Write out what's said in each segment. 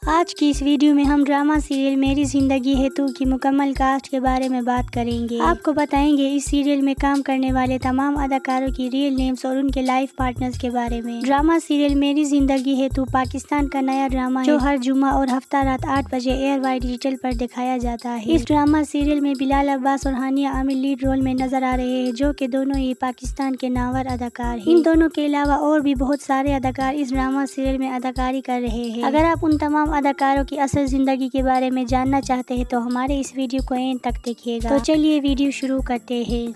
آج کی اس ویڈیو میں ہم ڈرامہ سیریل میری زندگی ہے تو کی مکمل کاسٹ کے بارے میں بات کریں گے۔ آپ کو بتائیں گے اس سیریل میں کام کرنے والے تمام اداکاروں کی ریئل نیمز اور ان کے لائف پارٹنرز کے بارے میں۔ ڈرامہ سیریل میری زندگی ہے تو پاکستان کا نیا ڈرامہ ہے جو ہر جمعہ اور ہفتہ رات 8 بجے ایئر وائی ڈیجیٹل پر دکھایا جاتا ہے۔ اس ڈرامہ سیریل میں بلال عباس اور ہانیہ عامر لیڈ رول میں نظر آ رہے ہیں جو کہ دونوں ہی پاکستان کے نامور اداکار ہیں۔ ان دونوں کے علاوہ اور بھی بہت سارے اداکار اس ڈرامہ سیریل میں اداکاری کر رہے ہیں۔ اگر آپ ان تمام اداکاروں کی اصل زندگی کے بارے میں جاننا چاہتے ہیں تو ہمارے اس ویڈیو کو اینڈ تک دیکھیے گا۔ تو چلیے ویڈیو شروع کرتے ہیں۔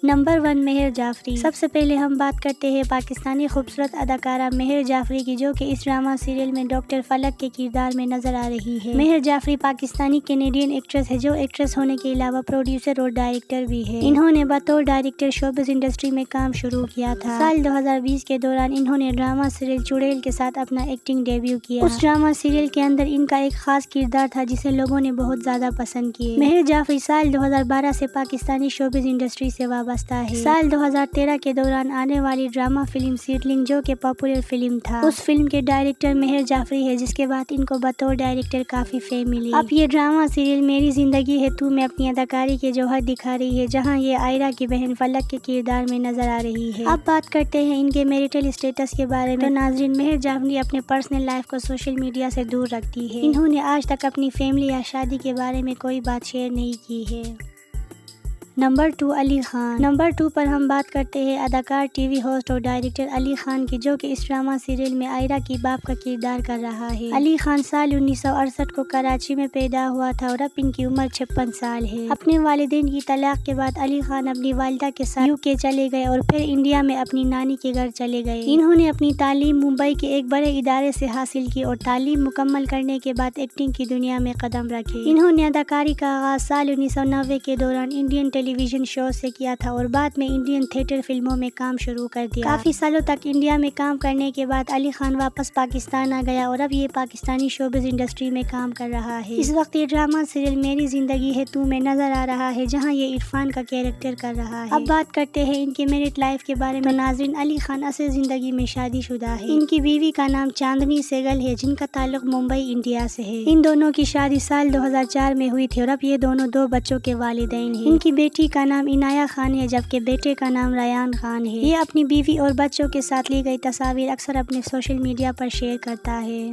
نمبر 1 مہر جعفری۔ سب سے پہلے ہم بات کرتے ہیں پاکستانی خوبصورت اداکارہ مہر جعفری کی جو کہ اس ڈرامہ سیریل میں ڈاکٹر فلک کے کردار میں نظر آ رہی ہے۔ مہر جعفری پاکستانی کینیڈین ایکٹریس ہے جو ایکٹریس ہونے کے علاوہ پروڈیوسر اور ڈائریکٹر بھی ہے۔ انہوں نے بطور ڈائریکٹر شوبز انڈسٹری میں کام شروع کیا تھا۔ سال 2020 کے دوران انہوں نے ڈرامہ سیریل چڑیل کے ساتھ اپنا ایکٹنگ ڈیبیو کیا۔ اس ڈرامہ سیریل کے اندر ان کا ایک خاص کردار تھا جسے لوگوں نے بہت زیادہ پسند کیے۔ مہر جعفری سال 2012 سے پاکستانی شوبز انڈسٹری سے وابستہ ہے۔ سال 2013 کے دوران آنے والی ڈرامہ فلم سیڈلنگ جو کہ پاپولر فلم تھا اس فلم کے ڈائریکٹر مہر جعفری ہے جس کے بعد ان کو بطور ڈائریکٹر کافی فیم ملی۔ اب یہ ڈرامہ سیریل میری زندگی ہے تو میں اپنی اداکاری کے جوہر دکھا رہی ہے جہاں یہ آئرہ کی بہن فلک کے کردار میں نظر آ رہی ہے۔ اب بات کرتے ہیں ان کے میریٹل اسٹیٹس کے بارے میں۔ تو ناظرین، مہر جعفری اپنے پرسنل لائف کو سوشل میڈیا سے دور رکھتی ہے۔ انہوں نے آج تک اپنی فیملی یا شادی کے بارے میں کوئی بات شیئر نہیں کی ہے۔ نمبر 2 علی خان۔ نمبر 2 پر ہم بات کرتے ہیں اداکار، ٹی وی ہوسٹ اور ڈائریکٹر علی خان کی جو کہ اس ڈرامہ سیریل میں آئرہ کی باپ کا کردار کر رہا ہے۔ علی خان سال 1968 کو کراچی میں پیدا ہوا تھا اور اب ان کی عمر 56 سال ہے۔ اپنے والدین کی طلاق کے بعد علی خان اپنی والدہ کے ساتھ UK چلے گئے اور پھر انڈیا میں اپنی نانی کے گھر چلے گئے۔ انہوں نے اپنی تعلیم ممبئی کے ایک بڑے ادارے سے حاصل کی اور تعلیم مکمل کرنے کے بعد ایکٹنگ کی دنیا میں قدم رکھے۔ انہوں نے اداکاری کا آغاز سال 1990 کے دوران انڈین ٹیلی ویژن شو سے کیا تھا اور بعد میں انڈین تھیٹر فلموں میں کام شروع کر دیا۔ کافی سالوں تک انڈیا میں کام کرنے کے بعد علی خان واپس پاکستان آ گیا اور اب یہ پاکستانی شوبز انڈسٹری میں کام کر رہا ہے۔ اس وقت یہ ڈرامہ سیریل میری زندگی ہے تو میں نظر آ رہا ہے جہاں یہ عرفان کا کیریکٹر کر رہا ہے۔ اب بات کرتے ہیں ان کے میرٹ لائف کے بارے میں۔ ناظرین، علی خان اصل زندگی میں شادی شدہ ہے۔ ان کی بیوی کا نام چاندنی سہگل ہے جن کا تعلق ممبئی انڈیا سے ہے۔ ان دونوں کی شادی سال 2004 میں ہوئی تھی اور اب یہ دونوں 2 بچوں کے والدین ہیں۔ ان کی بیٹی کا نام عنایہ خان ہے جبکہ بیٹے کا نام ریان خان ہے۔ یہ اپنی بیوی اور بچوں کے ساتھ لی گئی تصاویر اکثر اپنے سوشل میڈیا پر شیئر کرتا ہے۔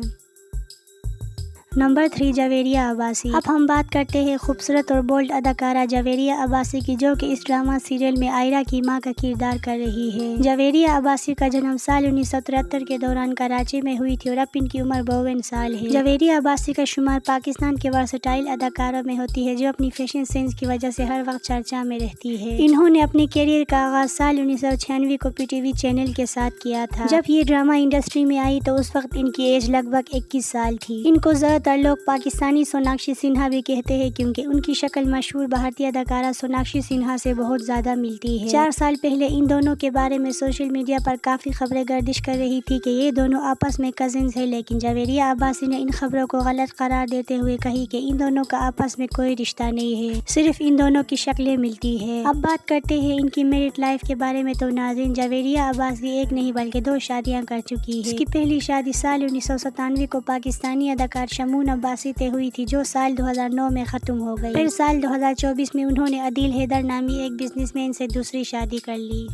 نمبر 3 جویریہ عباسی۔ اب ہم بات کرتے ہیں خوبصورت اور بولڈ اداکارہ جویریہ عباسی کی جو کہ اس ڈرامہ سیریل میں آئرہ کی ماں کا کردار کر رہی ہے۔ جویریہ عباسی کا جنم سال 1973 کے دوران کراچی میں ہوئی تھی اور اب ان کی عمر 52 سال ہے۔ جویریہ عباسی کا شمار پاکستان کے ورسٹائل اداکاروں میں ہوتی ہے جو اپنی فیشن سینس کی وجہ سے ہر وقت چرچا میں رہتی ہے۔ انہوں نے اپنے کیریئر کا آغاز سال 1996 کو PTV چینل کے ساتھ کیا تھا۔ جب یہ ڈرامہ انڈسٹری میں آئی تو اس وقت ان کی ایج لگ بھگ 21 سال تھی۔ ان کو زیادہ تر لوگ پاکستانی سوناکشی سنہا بھی کہتے ہیں کیونکہ ان کی شکل مشہور بھارتی اداکارہ سوناکشی سنہا سے بہت زیادہ ملتی ہے۔ 4 سال پہلے ان دونوں کے بارے میں سوشل میڈیا پر کافی خبریں گردش کر رہی تھی کہ یہ دونوں آپس میں کزنز ہیں، لیکن جویریہ عباسی نے ان خبروں کو غلط قرار دیتے ہوئے کہی کہ ان دونوں کا آپس میں کوئی رشتہ نہیں ہے، صرف ان دونوں کی شکلیں ملتی ہے۔ اب بات کرتے ہیں ان کی میرٹ لائف کے بارے میں۔ تو ناظرین، جویریہ عباسی ایک نہیں بلکہ 2 شادیاں کر چکی ہے۔ اس کی پہلی شادی سال 1997 کو پاکستانی اداکار شمون عباسی سے ہوئی تھی جو سال 2009 میں ختم ہو گئی۔ پھر سال 2024 میں انہوں نے عدیل حیدر نامی ایک بزنس مین سے دوسری شادی کر لی۔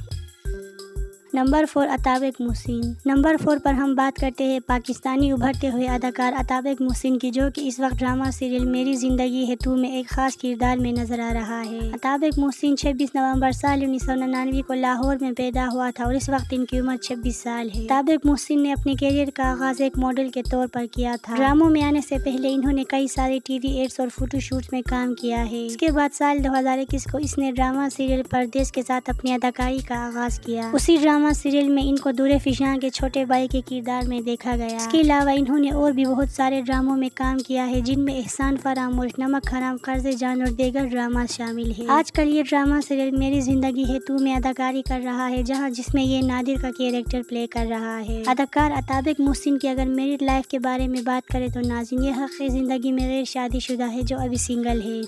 نمبر 4 عطابق محسن۔ نمبر 4 پر ہم بات کرتے ہیں پاکستانی ابھرتے ہوئے اداکار عطابق محسن کی جو کہ اس وقت ڈرامہ سیریل میری زندگی ہے تو میں ایک خاص کردار میں نظر آ رہا ہے۔ عطابق محسن 26 نومبر سال 1999 کو لاہور میں پیدا ہوا تھا اور اس وقت ان کی عمر 26 سال ہے۔ عطابق محسن نے اپنے کیریئر کا آغاز ایک ماڈل کے طور پر کیا تھا۔ ڈراموں میں آنے سے پہلے انہوں نے کئی سارے TV ایڈز اور فوٹو شوٹس میں کام کیا ہے۔ اس کے بعد سال 2021 کو اس نے ڈرامہ سیریل پردیس کے ساتھ اپنی اداکاری کا آغاز کیا۔ اسی ڈرامہ سیریل میں ان کو دورے فشاں کے چھوٹے بھائی کے کردار میں دیکھا گیا۔ اس کے علاوہ انہوں نے اور بھی بہت سارے ڈراموں میں کام کیا ہے جن میں احسان فراموش، نمک حرام، قرض جان اور دیگر ڈرامہ شامل ہے۔ آج کل یہ ڈرامہ سیریل میری زندگی ہے تو میں اداکاری کر رہا ہے جس میں یہ نادر کا کیریکٹر پلے کر رہا ہے۔ اداکار عطابق محسن کی اگر میرٹ لائف کے بارے میں بات کریں تو ناظرین، یہ حقیقی زندگی میں غیر شادی شدہ ہے جو ابھی سنگل ہے۔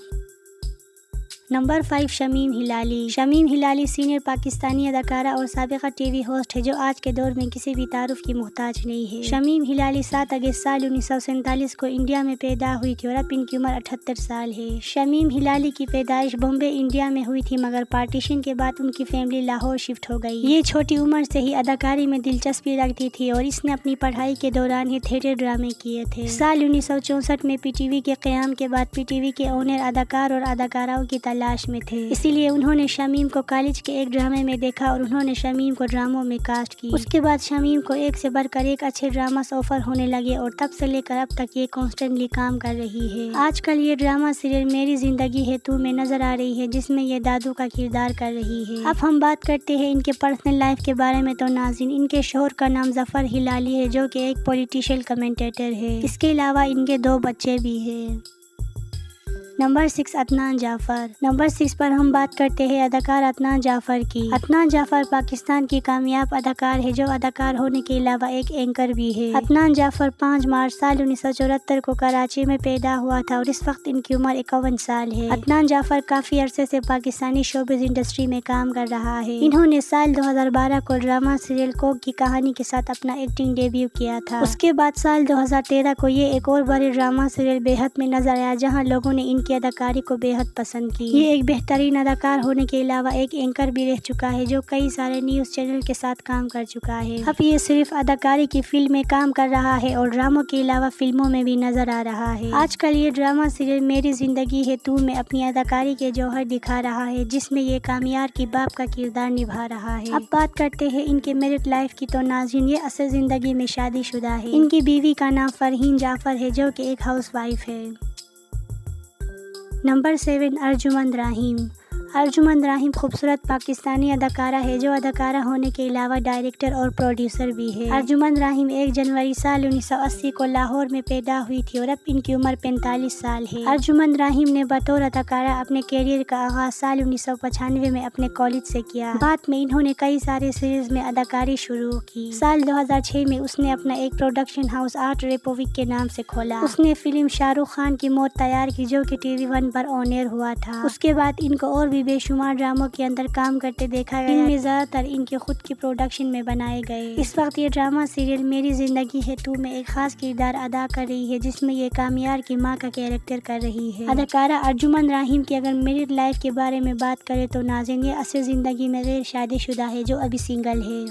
نمبر 5 شمیم ہلالی۔ شمیم ہلالی سینئر پاکستانی اداکارہ اور سابقہ ٹی وی ہوسٹ ہے جو آج کے دور میں کسی بھی تعارف کی محتاج نہیں ہے۔ شمیم ہلالی 7 اگست سال 1947 کو انڈیا میں پیدا ہوئی تھی اور اب ان کی عمر 78 سال ہے۔ شمیم ہلالی کی پیدائش بمبے انڈیا میں ہوئی تھی مگر پارٹیشن کے بعد ان کی فیملی لاہور شفٹ ہو گئی۔ یہ چھوٹی عمر سے ہی اداکاری میں دلچسپی رکھتی تھی اور اس نے اپنی پڑھائی کے دوران ہی تھیٹر ڈرامے کیے تھے۔ سال 1964 میں پی ٹی وی کے قیام کے بعد پی ٹی وی کے اونر اداکار اور اداکاراؤں کی تلاش میں تھے، اسی لیے انہوں نے شمیم کو کالج کے ایک ڈرامے میں دیکھا اور انہوں نے شمیم کو ڈراموں میں کاسٹ کی۔ اس کے بعد شمیم کو ایک سے بڑھ کر ایک اچھے ڈراماس آفر ہونے لگے اور تب سے لے کر اب تک یہ کانسٹنٹلی کام کر رہی ہے۔ آج کل یہ ڈرامہ سیریل میری زندگی ہے تو میں نظر آ رہی ہے جس میں یہ دادو کا کردار کر رہی ہے۔ اب ہم بات کرتے ہیں ان کے پرسنل لائف کے بارے میں۔ تو ناظرین، ان کے شوہر کا نام ظفر ہلالی ہے جو کہ ایک پولیٹیشین کمنٹیٹر ہے۔ اس کے علاوہ ان کے 2 بچے بھی ہیں۔ نمبر 6 عدنان جعفر۔ نمبر 6 پر ہم بات کرتے ہیں اداکار عدنان جعفر کی۔ عدنان جعفر پاکستان کی کامیاب اداکار ہے جو اداکار ہونے کے علاوہ ایک اینکر بھی ہے۔ عدنان جعفر 5 مارچ سال 1974 کو کراچی میں پیدا ہوا تھا اور اس وقت ان کی عمر 51 سال ہے۔ عدنان جعفر کافی عرصے سے پاکستانی شوبز انڈسٹری میں کام کر رہا ہے۔ انہوں نے سال 2012 کو ڈرامہ سیریل کوک کی کہانی کے ساتھ اپنا ایکٹنگ ڈیبیو کیا تھا۔ اس کے بعد سال 2013 کو یہ ایک اور بڑے ڈرامہ سیریل بے حد میں نظر آیا جہاں لوگوں نے ان کی اداکاری کو بے حد پسند کی۔ یہ ایک بہترین اداکار ہونے کے علاوہ ایک اینکر بھی رہ چکا ہے جو کئی سارے نیوز چینل کے ساتھ کام کر چکا ہے۔ اب یہ صرف اداکاری کی فیلڈ میں کام کر رہا ہے اور ڈراموں کے علاوہ فلموں میں بھی نظر آ رہا ہے۔ آج کل یہ ڈرامہ سیریل میری زندگی ہے تو میں اپنی اداکاری کے جوہر دکھا رہا ہے جس میں یہ کامیار کی باپ کا کردار نبھا رہا ہے۔ اب بات کرتے ہیں ان کے میرڈ لائف کی۔ تو ناظرین، یہ اصل زندگی میں شادی شدہ ہے۔ ان کی بیوی کا نام فرحین جعفر ہے جو کہ ایک ہاؤس وائف ہے۔ نمبر 7 ارجمند راہیم۔ ارجمند راہیم خوبصورت پاکستانی اداکارہ ہے جو اداکارہ ہونے کے علاوہ ڈائریکٹر اور پروڈیوسر بھی ہے۔ ارجمند راہیم 1 جنوری سال 1980 کو لاہور میں پیدا ہوئی تھی اور اب ان کی عمر 45 سال ہے۔ ارجمند راہیم نے بطور اداکارہ اپنے کیریئر کا آغاز سال 1995 میں اپنے کالج سے کیا۔ بعد میں انہوں نے کئی سارے سیریز میں اداکاری شروع کی۔ سال 2006 میں اس نے اپنا ایک پروڈکشن ہاؤس آرٹ ریپوبلک کے نام سے کھولا۔ اس نے فلم شاہ رخ خان کی موت تیار کی جو کہ ٹی وی 1 پر آن ایئر ہوا تھا۔ اس کے بعد ان کو اور بھی بے شمار ڈراموں کے اندر کام کرتے دیکھا گیا، ان میں زیادہ تر ان کے خود کی پروڈکشن میں بنائے گئے۔ اس وقت یہ ڈرامہ سیریل میری زندگی ہے تو میں ایک خاص کردار ادا کر رہی ہے جس میں یہ کامیار کی ماں کا کیریکٹر کر رہی ہے۔ اداکارہ ارجمند راہیم کی اگر میرڈ لائف کے بارے میں بات کریں تو ناظرین، یہ اصل زندگی میں غیر شادی شدہ ہے جو ابھی سنگل ہے۔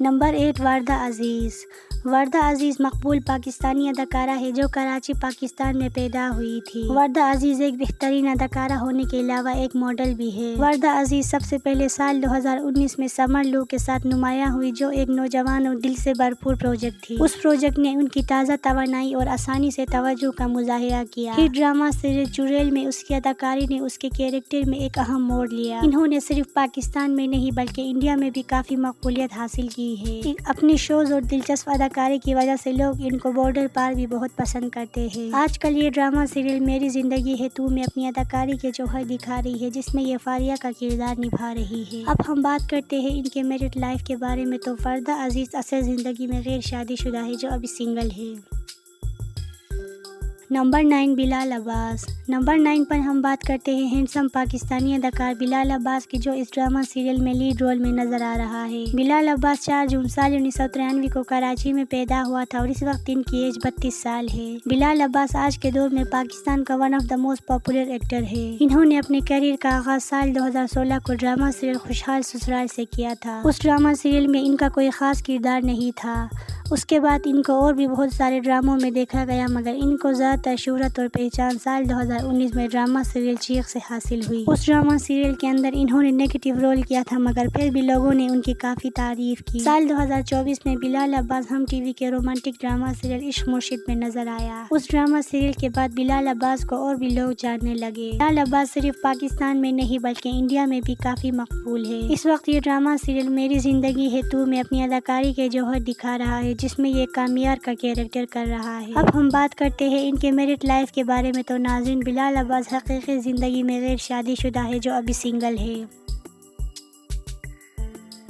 نمبر 8 وردہ عزیز۔ وردہ عزیز مقبول پاکستانی اداکارہ ہے جو کراچی پاکستان میں پیدا ہوئی تھی۔ وردہ عزیز ایک بہترین اداکارہ ہونے کے علاوہ ایک ماڈل بھی ہے۔ وردہ عزیز سب سے پہلے سال 2019 میں سمر لو کے ساتھ نمایاں ہوئی جو ایک نوجوان اور دل سے بھرپور پروجیکٹ تھی۔ اس پروجیکٹ نے ان کی تازہ توانائی اور آسانی سے توجہ کا مظاہرہ کیا۔ ہٹ ڈرامہ سیریل چڑیل میں اس کی اداکاری نے اس کے کیریکٹر میں ایک اہم موڑ لیا۔ انہوں نے صرف پاکستان میں نہیں بلکہ انڈیا میں بھی کافی مقبولیت حاصل کی ہے۔ اپنی شوز اور دلچسپ اداکاری کی وجہ سے لوگ ان کو بارڈر پار بھی بہت پسند کرتے ہیں۔ آج کل یہ ڈرامہ سیریل میری زندگی ہے تو میں اپنی اداکاری کے جوہر دکھا رہی ہے جس میں یہ فاریہ کا کردار نبھا رہی ہے۔ اب ہم بات کرتے ہیں ان کے میرڈ لائف کے بارے میں۔ تو وردہ عزیز اصل زندگی میں غیر شادی شدہ ہے جو ابھی سنگل ہے۔ نمبر 9 بلال عباس۔ نمبر 9 پر ہم بات کرتے ہیں ہینڈسم پاکستانی اداکار بلال عباس کی جو اس ڈرامہ سیریل میں لیڈ رول میں نظر آ رہا ہے۔ بلال عباس 4 جون سال 1993 کو کراچی میں پیدا ہوا تھا اور اس وقت ان کی ایج 32 سال ہے۔ بلال عباس آج کے دور میں پاکستان کا one of the most popular actor ہے۔ انہوں نے اپنے کیریئر کا آغاز سال 2016 کو ڈرامہ سیریل خوشحال سسرال سے کیا تھا۔ اس ڈرامہ سیریل میں ان کا کوئی خاص کردار نہیں تھا۔ اس کے بعد ان کو اور بھی بہت سارے ڈراموں میں دیکھا گیا مگر ان کو زیادہ تر شہرت اور پہچان سال 2019 میں ڈرامہ سیریل چیخ سے حاصل ہوئی۔ اس ڈرامہ سیریل کے اندر انہوں نے نیگیٹو رول کیا تھا مگر پھر بھی لوگوں نے ان کی کافی تعریف کی۔ سال 2024 میں بلال عباس ہم ٹی وی کے رومانٹک ڈرامہ سیریل عشق مرشد میں نظر آیا۔ اس ڈرامہ سیریل کے بعد بلال عباس کو اور بھی لوگ جاننے لگے۔ بلال عباس صرف پاکستان میں نہیں بلکہ انڈیا میں بھی کافی مقبول ہے۔ اس وقت یہ ڈرامہ سیریل میری زندگی ہے تو میں اپنی اداکاری کے جوہر دکھا رہا ہے جس میں یہ کامیار کا کیریکٹر کر رہا ہے۔ اب ہم بات کرتے ہیں ان کے میرڈ لائف کے بارے میں۔ تو ناظرین، بلال عباس حقیقی زندگی میں غیر شادی شدہ ہے جو ابھی سنگل ہے۔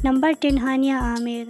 نمبر 10 ہانیہ عامر۔